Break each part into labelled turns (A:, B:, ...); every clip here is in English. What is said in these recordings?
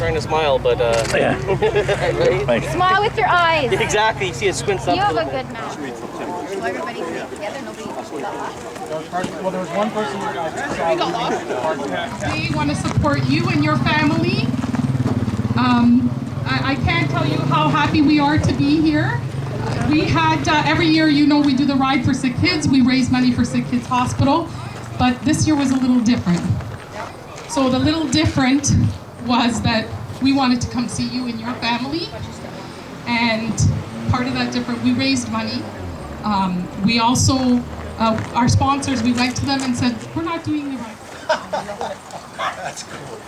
A: trying to smile, but
B: yeah.
A: right?
B: Thanks.
C: Smile with your eyes.
A: Exactly. See, it squints up.
C: You have a good mouth. So everybody stay together. Nobody got lost.
D: Well, there was one person who
E: got lost. We want to support you and your family. I can't tell you how happy we are to be here. We had, every year, you know, we do the Ride for Sick Kids. We raise money for Sick Kids Hospital, but this year was a little different. So the little different was that we wanted to come see you and your family, and part of that different, we raised money. We also, our sponsors, we went to them and said, we're not doing the Ride.
D: That's cool.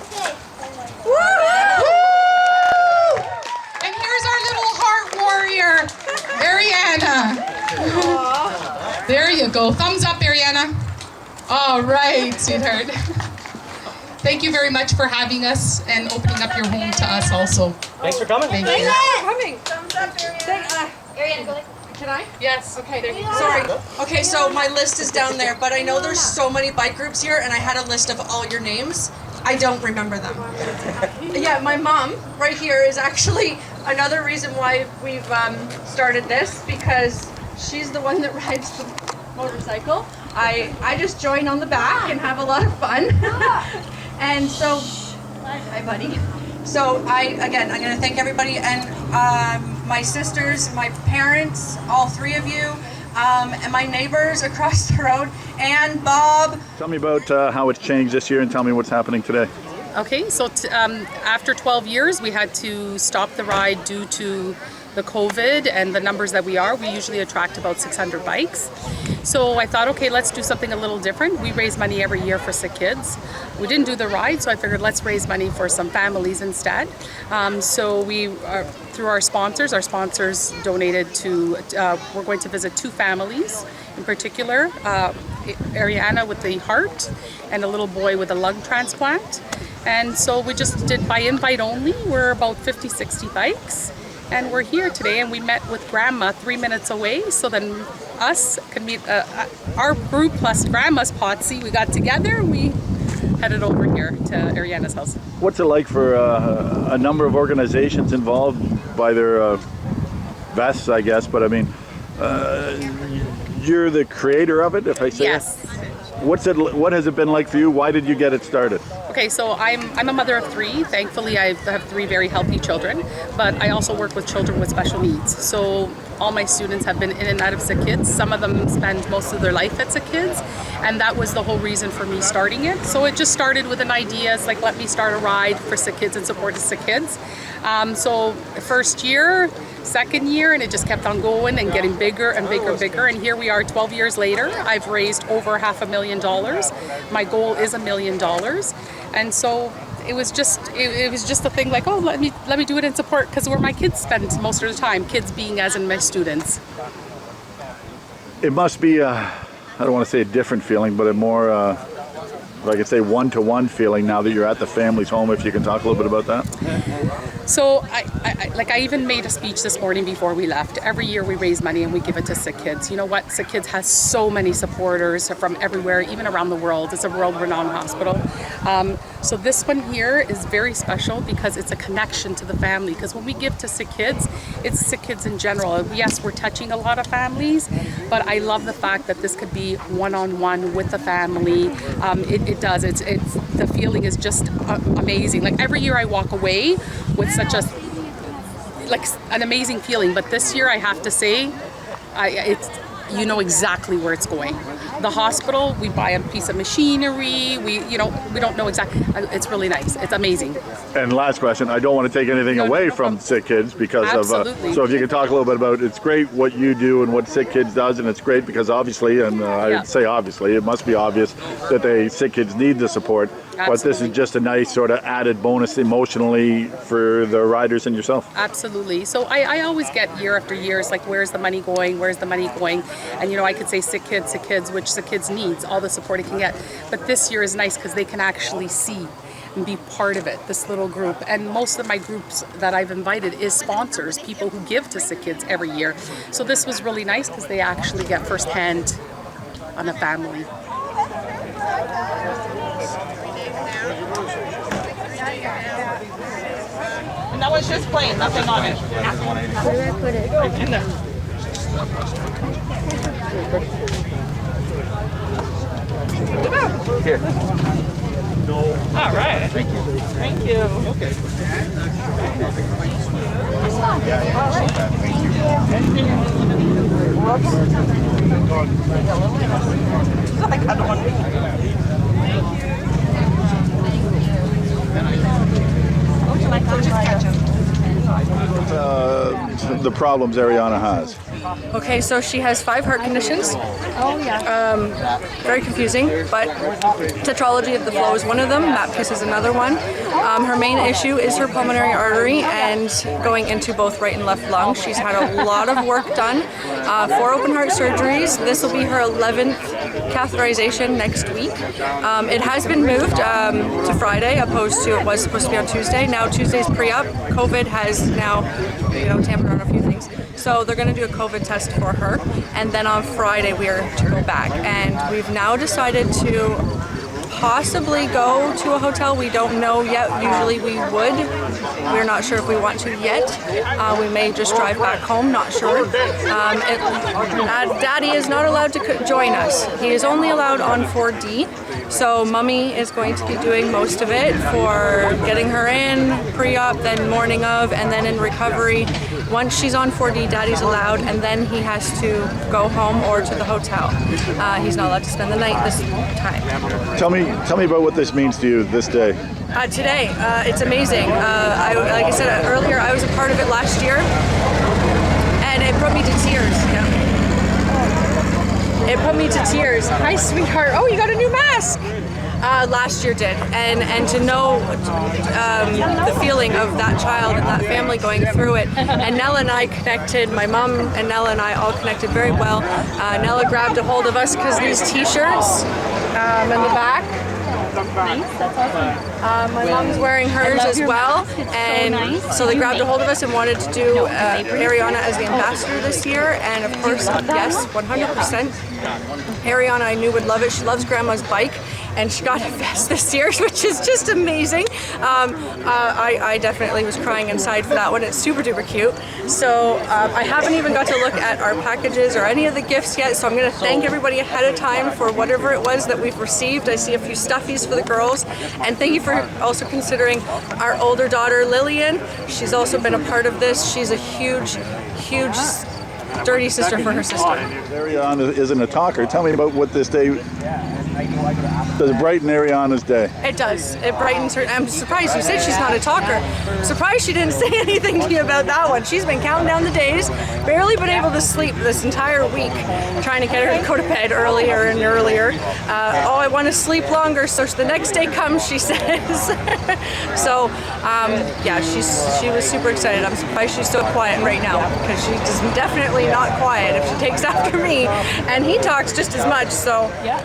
E: And here's our little heart warrior, Ariana. There you go. Thumbs up, Ariana. All right, sweetheart. Thank you very much for having us and opening up your home to us also.
A: Thanks for coming.
E: Thank you.
F: Coming. Thumbs up, Ariana.
C: Ariana, go ahead.
F: Can I?
E: Yes.
F: Okay, there you go. Sorry. Okay, so my list is down there, but I know there's so many bike groups here, and I had a list of all your names. I don't remember them. Yeah, my mom right here is actually another reason why we've started this, because she's the one that rides the motorcycle. I just join on the back and have a lot of fun. And so, hi buddy. So I'm gonna thank everybody, and my sisters, my parents, all three of you, and my neighbors across the road, and Bob.
B: Tell me about how it's changed this year and tell me what's happening today.
G: Okay, so after 12 years, we had to stop the ride due to the COVID and the numbers that we usually attract about 600 bikes. So I thought, okay, let's do something a little different. We raise money every year for sick kids. We didn't do the ride, so I figured let's raise money for some families instead. So we, through our sponsors donated to, we're going to visit 2 families in particular, Ariana with the heart and a little boy with a lung transplant. And so we just did by invite only. We're about 50, 60 bikes. And we're here today, and we met with Grandma 3 minutes away, so then us can meet, our group plus Grandma's Potsy, we got together, we headed over here to Ariana's house.
B: What's it like for a number of organizations involved by their vests, I guess, but I mean, you're the creator of it, if I say
G: Yes.
B: it? What has it been like for you? Why did you get it started?
G: Okay, so I'm a mother of 3. Thankfully, I have 3 very healthy children, but I also work with children with special needs. So all my students have been in and out of Sick Kids. Some of them spend most of their life at Sick Kids, and that was the whole reason for me starting it. So it just started with an idea. It's like, let me start a ride for Sick Kids and support the Sick Kids. So first year, second year, and it just kept on going and getting bigger and bigger and bigger. And here we are 12 years later. I've raised over $500,000. My goal is $1 million. And so it was just a thing like, oh, let me do it in support, because where my kids spend most of the time, kids being as in my students.
B: It must be, I don't want to say a different feeling, but a more, if I could say one-to-one feeling now that you're at the family's home, if you can talk a little bit about that.
G: So I even made a speech this morning before we left. Every year we raise money and we give it to Sick Kids. You know what? Sick Kids has so many supporters from everywhere, even around the world. It's a world-renowned hospital. So this one here is very special because it's a connection to the family. Because when we give to Sick Kids, it's Sick Kids in general. Yes, we're touching a lot of families, but I love the fact that this could be one-on-one with the family. It does. It's the feeling is just amazing. Like every year I walk away with such an amazing feeling, but this year I have to say, you know exactly where it's going. The hospital, we buy a piece of machinery. We don't know exactly. It's really nice. It's amazing.
B: And last question, I don't want to take anything away from Sick Kids because
G: Absolutely.
B: of, so if you could talk a little bit about, it's great what you do and what Sick Kids does, and it's great because obviously, and I'd say obviously, it must be obvious that Sick Kids need the support.
G: Absolutely.
B: But this is just a nice sort of added bonus emotionally for the riders and yourself.
G: Absolutely. So I always get year after year, it's like, where's the money going? Where's the money going? And I could say Sick Kids, which Sick Kids needs, all the support it can get. But this year is nice because they can actually see and be part of it, this little group. And most of my groups that I've invited is sponsors, people who give to Sick Kids every year. So this was really nice because they actually get firsthand on a family. it's just plain, nothing on it.
C: Where do I put it?
G: In there.
B: Here.
G: All right. Thank you. Thank you. Okay.
B: The problems Ariana has.
H: Okay, so she has 5 heart conditions.
C: Oh, yeah.
H: Very confusing, but tetralogy of the flow is one of them. MAPKIS is another one. Her main issue is her pulmonary artery and going into both right and left lung. She's had a lot of work done. 4 open heart surgeries. This will be her 11th catheterization next week. It has been moved to Friday, opposed to it was supposed to be on Tuesday. Now Tuesday's pre-op. COVID has now, tampered on a few things. So they're going to do a COVID test for her, and then on Friday we are to go back. And we've now decided to possibly go to a hotel. We don't know yet. Usually we would. We're not sure if we want to yet. We may just drive back home, not sure. Daddy is not allowed to join us. He is only allowed on 4D. So Mummy is going to be doing most of it for getting her in, pre-op, then morning of, and then in recovery. Once she's on 4D, Daddy's allowed, and then he has to go home or to the hotel. He's not allowed to spend the night this time.
B: Tell me about what this means to you this day.
H: Today, it's amazing. Like I said earlier, I was a part of it last year, and it brought me to tears. Yeah. It put me to tears. Hi, sweetheart. Oh, you got a new mask. Last year did, and to know the feeling of that child and that family going through it. And Nella and I connected. My mom and Nella and I all connected very well. Nella grabbed a hold of us because these T-shirts in the back.
C: Nice, that's awesome.
H: My mom's wearing hers as well, and so they grabbed a hold of us and wanted to do Ariana as the ambassador this year. And of course, yes, 100%. Ariana, I knew, would love it. She loves Grandma's bike, and she got a vest this year, which is just amazing. I definitely was crying inside for that one. It's super duper cute. So I haven't even got to look at our packages or any of the gifts yet, so I'm going to thank everybody ahead of time for whatever it was that we've received. I see a few stuffies for the girls, and thank you for also considering our older daughter Lillian. She's also been a part of this. She's a huge dirty sister for her sister.
B: Ariana isn't a talker. Tell me about what this day does it brighten Ariana's day.
H: It does. It brightens her. I'm surprised you said she's not a talker. I'm surprised she didn't say anything to you about that one. She's been counting down the days, barely been able to sleep this entire week, trying to get her to go to bed earlier and earlier. Oh, I want to sleep longer, so the next day comes, she says. So, yeah, she was super excited. I'm surprised she's so quiet right now, because she's definitely not quiet if she takes after me, and he talks just as much. So, yeah.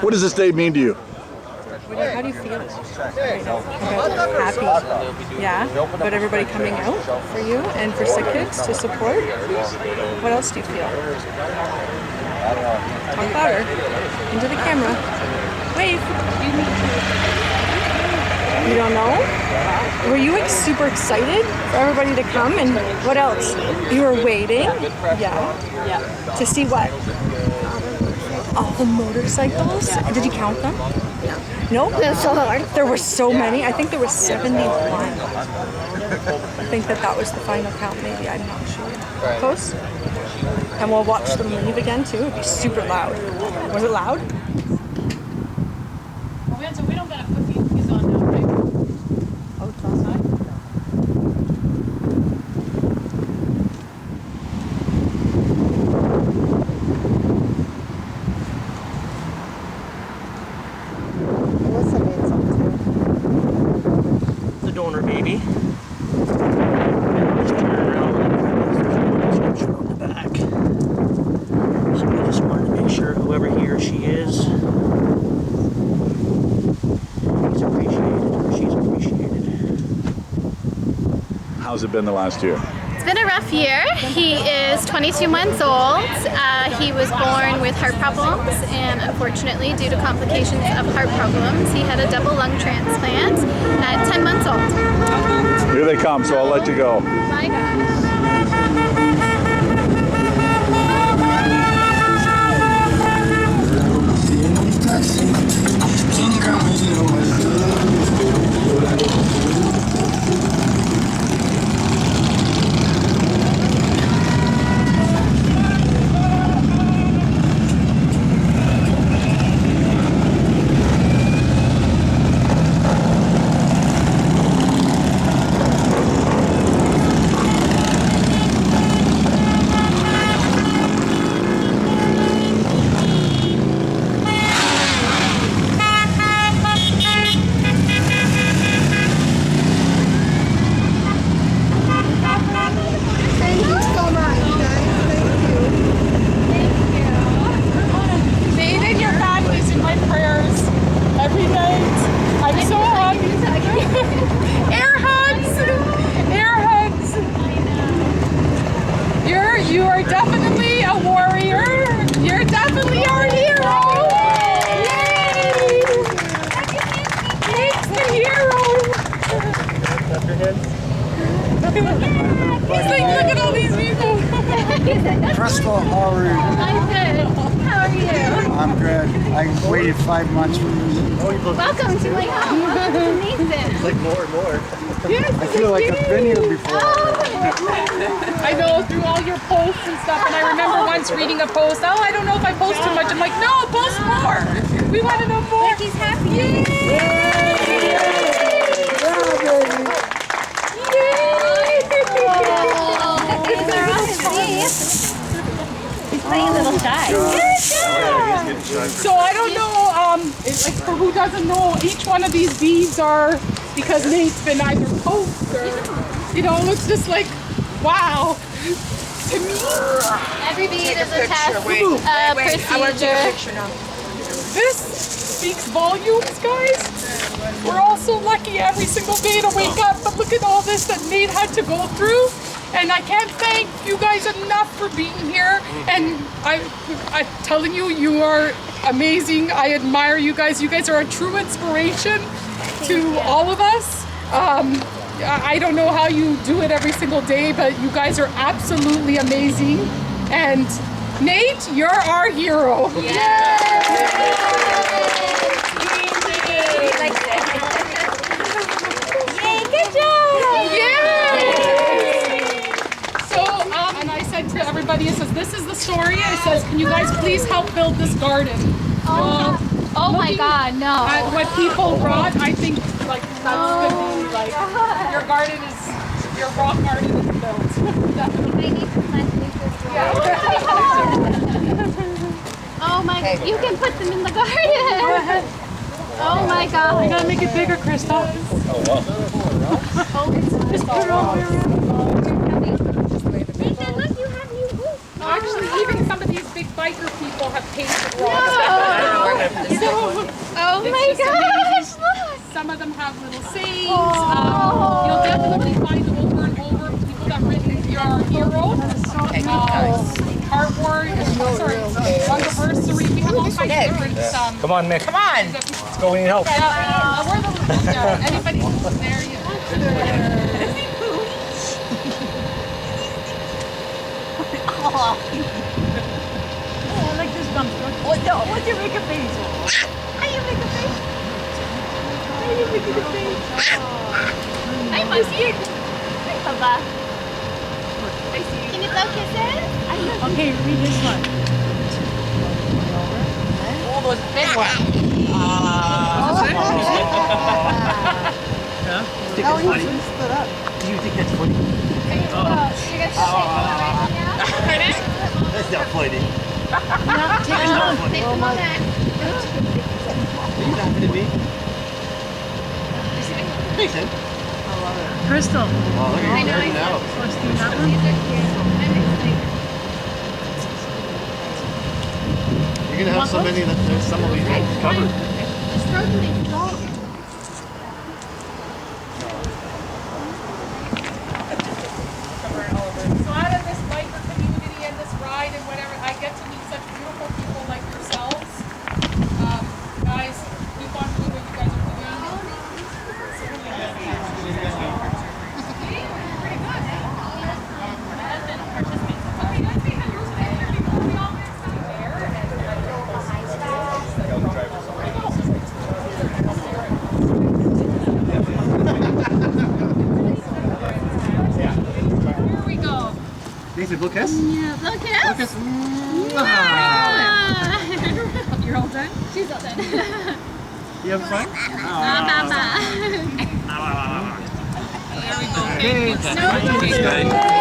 B: What does this day mean to you?
H: How do you feel right now? Happy. Yeah? About everybody coming out for you and for sick kids to support? What else do you feel? Talk louder. Into the camera. Wave. You don't know? Were you super excited for everybody to come? And what else? You were waiting? Yeah. To see what? All the motorcycles? Did you count them? No?
C: It was so hard.
H: There were so many. I think there was 71. I think that was the final count, maybe. I'm not sure. Close? And we'll watch them leave again, too. It'd be super loud. Was it loud?
E: So we don't gotta put these on now, right?
H: Oh, it's outside?
A: The donor baby. On the back. So I just wanted to make sure whoever he or she is, he's appreciated or she's appreciated.
B: How's it been the last year?
I: It's been a rough year. He is 22 months old. He was born with heart problems, and unfortunately, due to complications of heart problems, he had a double lung transplant at 10 months old.
B: Here they come, so I'll let you go.
I: My gosh.
D: Crystal, how are you?
I: I'm good. How are you?
D: I'm good. I waited 5 months for this.
I: Welcome to my home. Welcome to Nathan.
D: Like more and more. I feel like I've been here before.
G: I know through all your posts and stuff, and I remember once reading a post, oh, I don't know if I post too much. I'm like, no, post more. We want to know more.
I: Like he's happy. Yay! He's playing a little shy.
G: So I don't know, it's like for who doesn't know, each one of these beads are because Nate's been either post or, you know, it's just like, wow. To me,
I: Every bead is a test procedure.
F: I want to take a picture now.
G: this speaks volumes, guys. We're all so lucky every single day to wake up, but look at all this that Nate had to go through. And I can't thank you guys enough for being here. And I'm telling you, you are amazing. I admire you guys. You guys are a true inspiration to all of us. I don't know how you do it every single day, but you guys are absolutely amazing. And Nate, you're our hero.
I: Yay, good job!
G: And I said to everybody, it says, this is the story. It says, can you guys please help build this garden?
I: Oh my God, no.
G: At what people brought, I think like that's gonna be like your garden is your rock garden is built. Definitely.
I: Oh my God, you can put them in the garden. Oh my God.
G: You gotta make it bigger, Krista. Just put it all the way around.
I: Nathan, look, you have new boots.
G: Actually, even some of these big biker people have painted rocks.
I: Oh my gosh, look.
G: Some of them have little sayings. You'll definitely find over and over people that written your hero. Heartward, sorry, anniversary. We have all kinds of different.
J: Come on, Nick. Come on. Let's go and help.
G: We're the anybody who's there, you know.
K: I like this one. What do you make a face? How you make a face? How you make a face?
I: Hi, Mousy. Hi, Papa. I see you. Can you blow kisses?
K: Okay, read this one.
F: All those big ones.
K: How you stood up?
J: Do you think that's funny?
I: You guys should take one right now.
J: That's not funny.
I: Take them on back.
J: Are you laughing at me? Mason.
K: Crystal.
J: Oh, look at you turning out.
K: What's the that one?
I: These are cute. I'm excited.
J: You're gonna have so many that there's some of these covered.
I: Just throw them in.
G: So out of this biker community and this ride and whatever, I get to meet such beautiful people like yourselves. Guys, keep on doing what you guys are doing.
J: Can you say blue kiss?
I: Yeah, look at
J: Kiss.
I: You're all done? She's all done.
J: You have fun?
I: Bye.
J: Okay.
I: No,